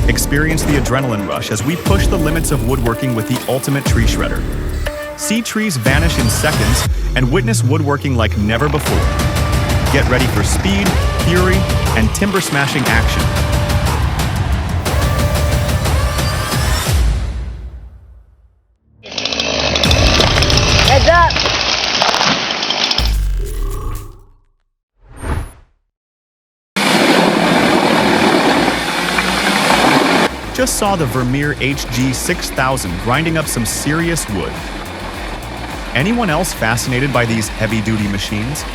Experience the adrenaline rush as we push the limits of woodworking with the ultimate tree shredder. See trees vanish in seconds and witness woodworking like never before. Get ready for speed, fury, and timber-smashing action. Heads up! Just saw the Vermeer HG6000 grinding up some serious wood. Anyone else fascinated by these heavy-duty machines?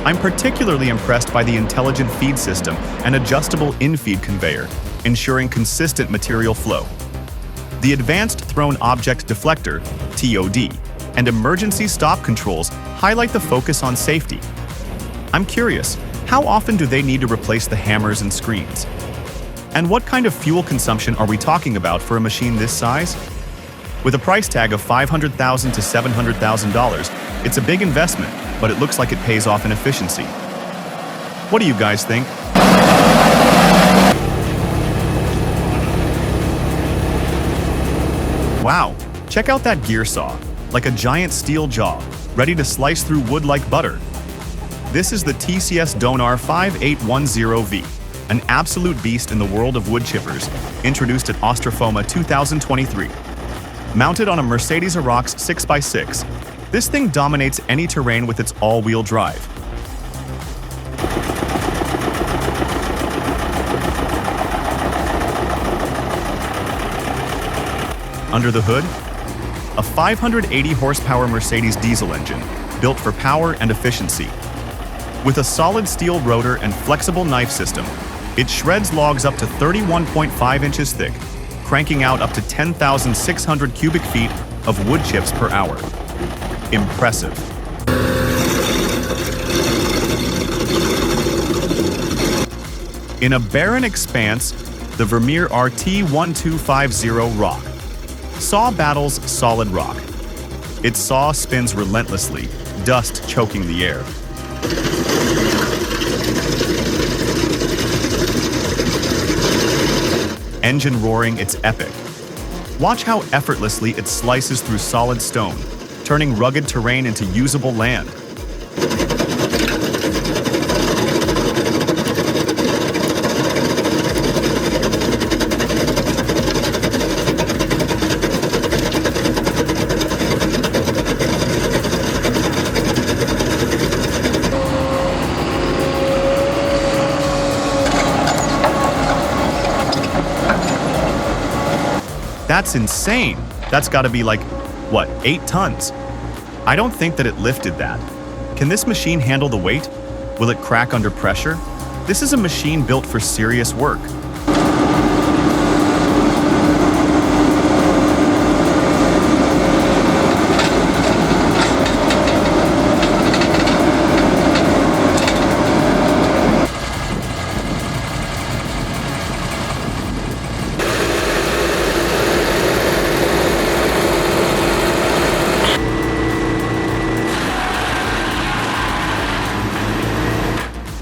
I'm particularly impressed by the intelligent feed system and adjustable in-feed conveyor, ensuring consistent material flow. The Advanced Thrown Object Deflector, TOD, and emergency stop controls highlight the focus on safety. I'm curious, how often do they need to replace the hammers and screens? And what kind of fuel consumption are we talking about for a machine this size? With a price tag of $500,000 to $700,000, it's a big investment, but it looks like it pays off in efficiency. What do you guys think? Wow, check out that gear saw, like a giant steel jaw, ready to slice through wood like butter. This is the TCS Donar 5810V, an absolute beast in the world of wood chippers, introduced at Ostrofoma 2023. Mounted on a Mercedes Arox 6x6, this thing dominates any terrain with its all-wheel drive. Under the hood, a 580 horsepower Mercedes diesel engine, built for power and efficiency. With a solid steel rotor and flexible knife system, it shreds logs up to 31.5 inches thick, cranking out up to 10,600 cubic feet of wood chips per hour. Impressive. In a barren expanse, the Vermeer RT1250 rock. Saw battles solid rock. Its saw spins relentlessly, dust choking the air. Engine roaring, it's epic. Watch how effortlessly it slices through solid stone, turning rugged terrain into usable land. That's insane. That's gotta be like, what, 8 tons? I don't think that it lifted that. Can this machine handle the weight? Will it crack under pressure? This is a machine built for serious work.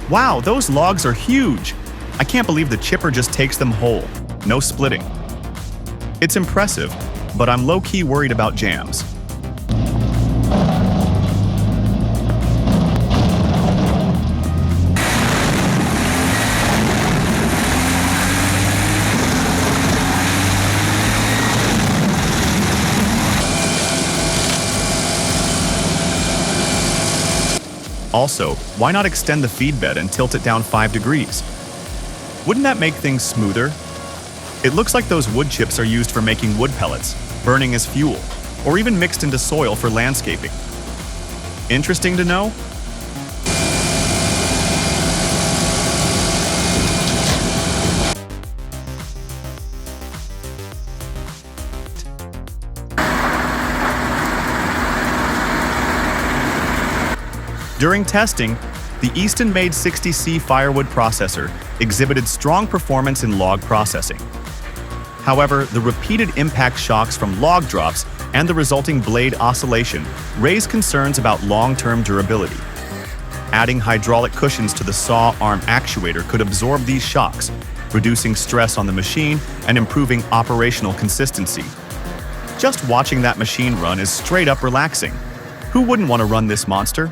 Wow, those logs are huge! I can't believe the chipper just takes them whole. No splitting. It's impressive, but I'm low-key worried about jams. Also, why not extend the feed bed and tilt it down 5 degrees? Wouldn't that make things smoother? It looks like those wood chips are used for making wood pellets, burning as fuel, or even mixed into soil for landscaping. Interesting to know? During testing, the Easton-made 60C firewood processor exhibited strong performance in log processing. However, the repeated impact shocks from log drops and the resulting blade oscillation raise concerns about long-term durability. Adding hydraulic cushions to the saw arm actuator could absorb these shocks, reducing stress on the machine and improving operational consistency. Just watching that machine run is straight up relaxing. Who wouldn't want to run this monster?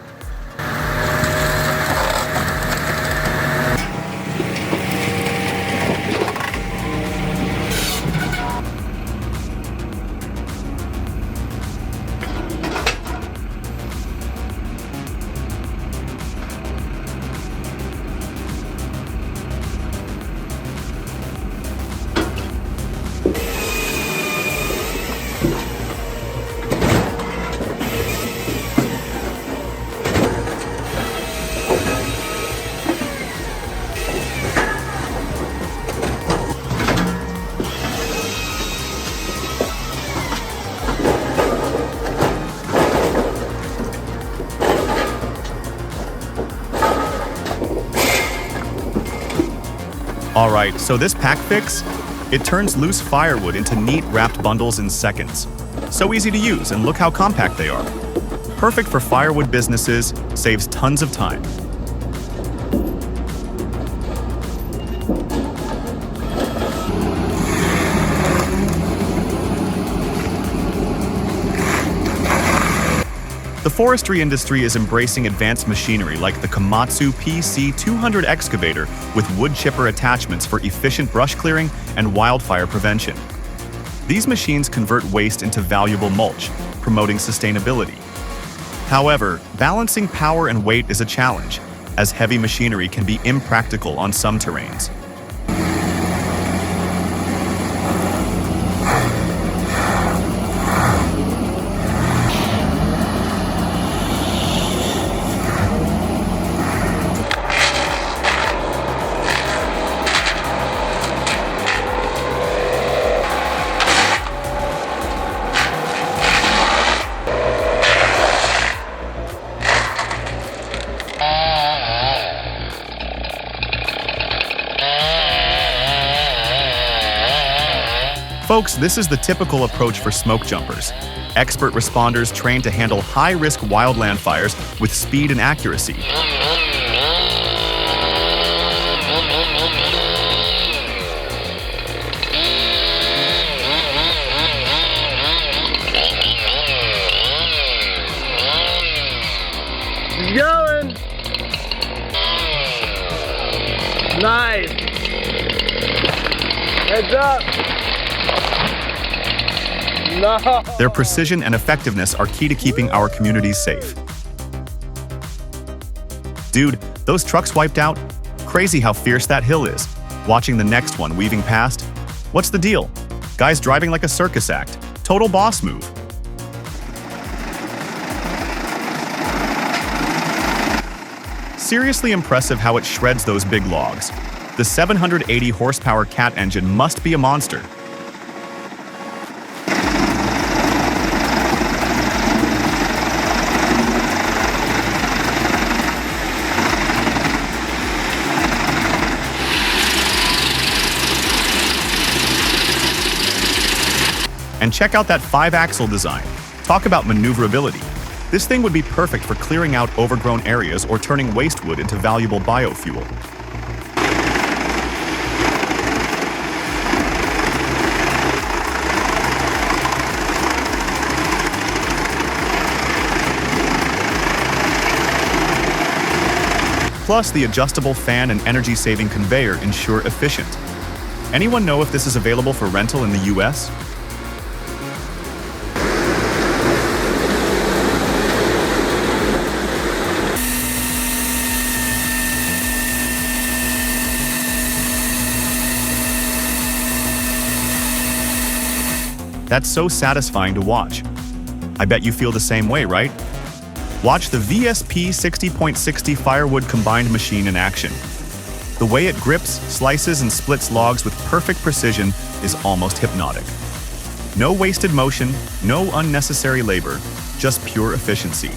Alright, so this pack fix, it turns loose firewood into neat wrapped bundles in seconds. So easy to use, and look how compact they are. Perfect for firewood businesses, saves tons of time. The forestry industry is embracing advanced machinery like the Komatsu PC200 excavator with wood chipper attachments for efficient brush clearing and wildfire prevention. These machines convert waste into valuable mulch, promoting sustainability. However, balancing power and weight is a challenge, as heavy machinery can be impractical on some terrains. Folks, this is the typical approach for smoke jumpers. Expert responders trained to handle high-risk wildland fires with speed and accuracy. He's going! Nice! Heads up! No! Their precision and effectiveness are key to keeping our communities safe. Dude, those trucks wiped out? Crazy how fierce that hill is. Watching the next one weaving past? What's the deal? Guy's driving like a circus act. Total boss move. Seriously impressive how it shreds those big logs. The 780 horsepower cat engine must be a monster. And check out that 5-axle design. Talk about maneuverability. This thing would be perfect for clearing out overgrown areas or turning waste wood into valuable biofuel. Plus, the adjustable fan and energy-saving conveyor ensure efficient. Anyone know if this is available for rental in the US? That's so satisfying to watch. I bet you feel the same way, right? Watch the VSP 60.60 firewood combined machine in action. The way it grips, slices, and splits logs with perfect precision is almost hypnotic. No wasted motion, no unnecessary labor, just pure efficiency.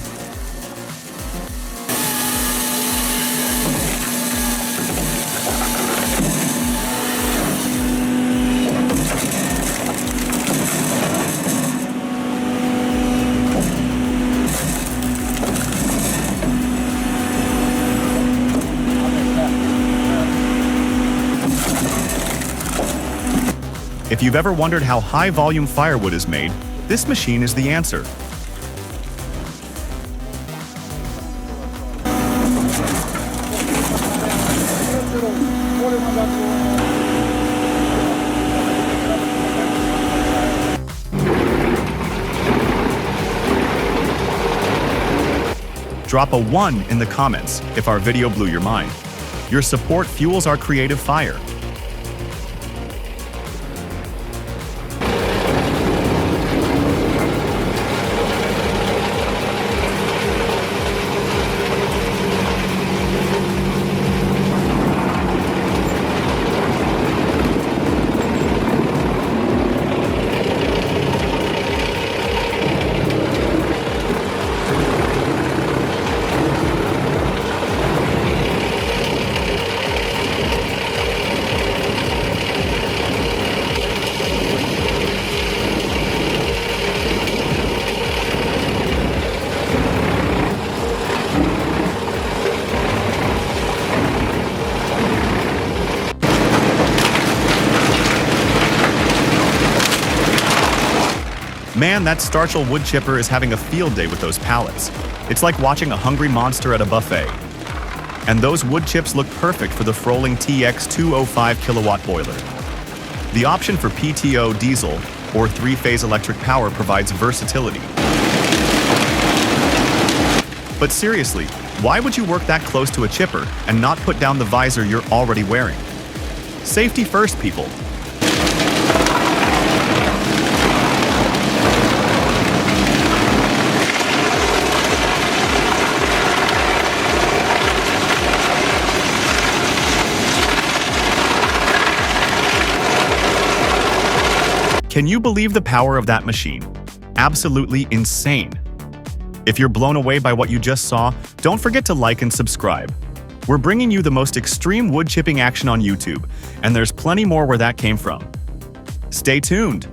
If you've ever wondered how high-volume firewood is made, this machine is the answer. Drop a 1 in the comments if our video blew your mind. Your support fuels our creative fire. Man, that Starchel wood chipper is having a field day with those pallets. It's like watching a hungry monster at a buffet. And those wood chips look perfect for the Froling TX 205 kilowatt boiler. The option for PTO diesel or 3-phase electric power provides versatility. But seriously, why would you work that close to a chipper and not put down the visor you're already wearing? Safety first, people. Can you believe the power of that machine? Absolutely insane. If you're blown away by what you just saw, don't forget to like and subscribe. We're bringing you the most extreme wood chipping action on YouTube, and there's plenty more where that came from. Stay tuned.